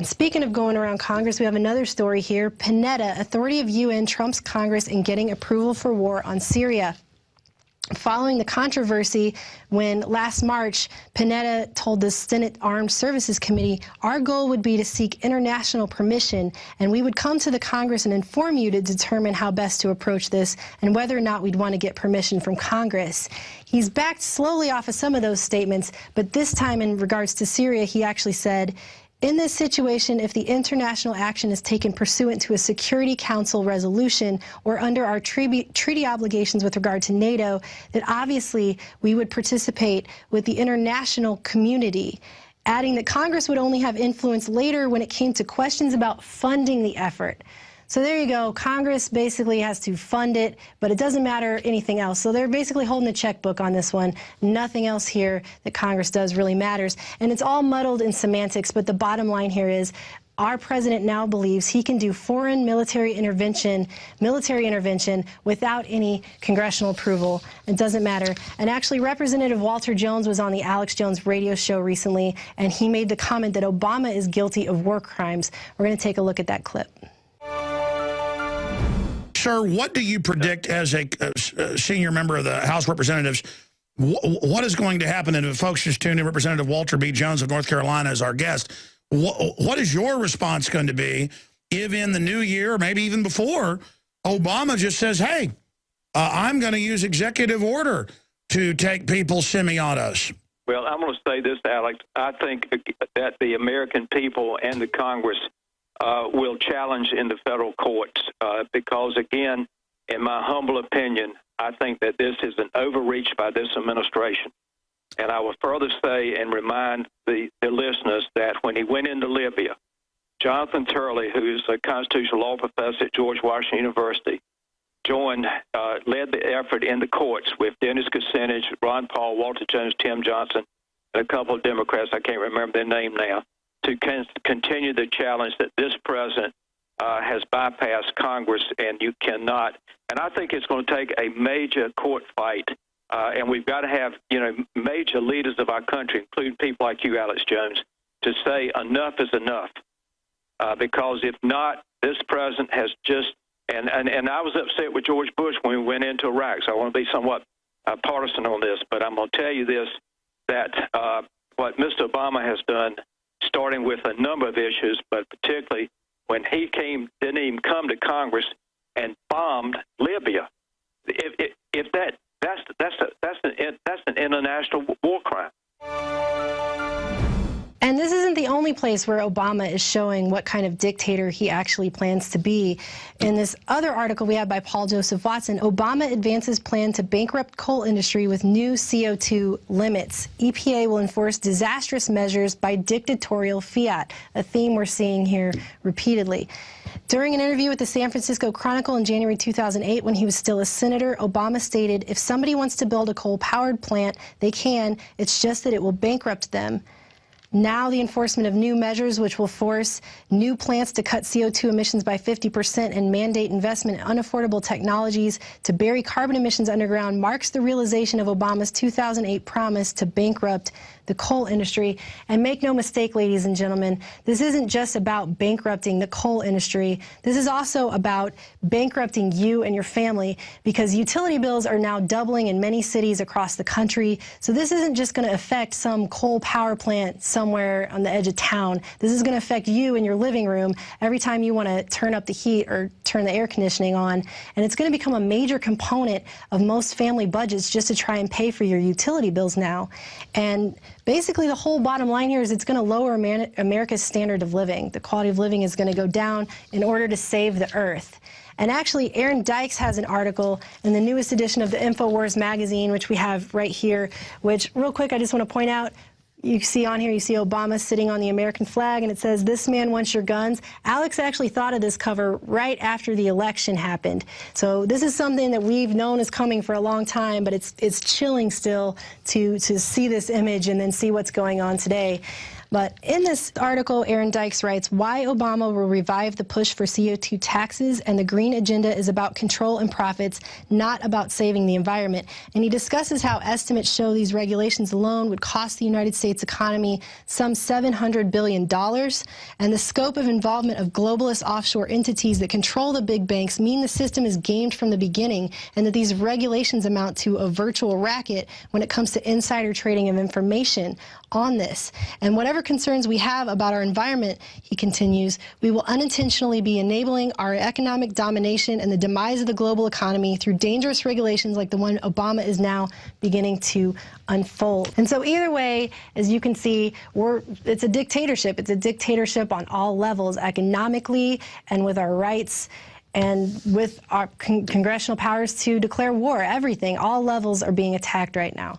And speaking of going around Congress, we have another story here. Panetta, authority of UN, trumps Congress in getting approval for war on Syria. Following the controversy when last March, Panetta told the Senate Armed Services Committee, our goal would be to seek international permission, and we would come to the Congress and inform you to determine how best to approach this and whether or not we'd want to get permission from Congress. He's backed slowly off of some of those statements, but this time in regards to Syria, he actually said, in this situation, if the international action is taken pursuant to a Security Council resolution or under our treaty obligations with regard to NATO, that obviously we would participate with the international community, adding that Congress would only have influence later when it came to questions about funding the effort. So there you go. Congress basically has to fund it, but it doesn't matter anything else. So they're basically holding the checkbook on this one. Nothing else here that Congress does really matters. And it's all muddled in semantics, but the bottom line here is our president now believes he can do foreign military intervention without any congressional approval. It doesn't matter. And actually, Representative Walter Jones was on the Alex Jones radio show recently, and he made the comment that Obama is guilty of war crimes. We're going to take a look at that clip. Sir, what do you predict as a senior member of the House of Representatives? What is going to happen? And if folks just tuned in, Representative Walter B. Jones of North Carolina is our guest. What is your response going to be if in the new year, or maybe even before, Obama just says, hey, I'm going to use executive order to take people's semi-autos? Well, I'm going to say this, Alex. I think that the American people and the Congress will challenge in the federal courts because, again, in my humble opinion, I think that this is an overreach by this administration. And I will further say and remind the listeners that when he went into Libya, Jonathan Turley, who's a constitutional law professor at George Washington University, led the effort in the courts with Dennis Kucinich, Ron Paul, Walter Jones, Tim Johnson, and a couple of Democrats, I can't remember their name now, to continue the challenge that this president has bypassed Congress, and you cannot. And I think it's going to take a major court fight, and we've got to have, major leaders of our country, including people like you, Alex Jones, to say enough is enough. Because if not, this president has just, and I was upset with George Bush when we went into Iraq, so I want to be somewhat partisan on this, but I'm going to tell you this, that what Mr. Obama has done, starting with a number of issues, but particularly when he didn't even come to Congress and bombed Libya. That's an international war crime. And this isn't the only place where Obama is showing what kind of dictator he actually plans to be. In this other article we have by Paul Joseph Watson, Obama advances plan to bankrupt coal industry with new CO2 limits. EPA will enforce disastrous measures by dictatorial fiat, a theme we're seeing here repeatedly. During an interview with the San Francisco Chronicle in January 2008, when he was still a senator, Obama stated, if somebody wants to build a coal-powered plant, they can. It's just that it will bankrupt them. Now the enforcement of new measures which will force new plants to cut CO2 emissions by 50% and mandate investment in unaffordable technologies to bury carbon emissions underground marks the realization of Obama's 2008 promise to bankrupt the coal industry. And make no mistake, ladies and gentlemen, this isn't just about bankrupting the coal industry. This is also about bankrupting you and your family, because utility bills are now doubling in many cities across the country. So this isn't just going to affect some coal power plant somewhere on the edge of town. This is going to affect you in your living room every time you want to turn up the heat or turn the air conditioning on. And it's going to become a major component of most family budgets just to try and pay for your utility bills now. And basically, the whole bottom line here is it's going to lower America's standard of living. The quality of living is going to go down in order to save the earth. And actually, Aaron Dykes has an article in the newest edition of the InfoWars magazine, which we have right here, which, real quick, I just want to point out, you see on here, you see Obama sitting on the American flag, and it says, "This man wants your guns." Alex actually thought of this cover right after the election happened. So this is something that we've known is coming for a long time, but it's chilling still to see this image and then see what's going on today. But in this article, Aaron Dykes writes, why Obama will revive the push for CO2 taxes, and the green agenda is about control and profits, not about saving the environment. And he discusses how estimates show these regulations alone would cost the United States economy some $700 billion. And the scope of involvement of globalist offshore entities that control the big banks mean the system is gamed from the beginning, and that these regulations amount to a virtual racket when it comes to insider trading of information on this. And whatever concerns we have about our environment, he continues, we will unintentionally be enabling our economic domination and the demise of the global economy through dangerous regulations like the one Obama is now beginning to unfold. And so either way, as you can see, it's a dictatorship. It's a dictatorship on all levels, economically and with our rights and with our congressional powers to declare war. Everything, all levels are being attacked right now.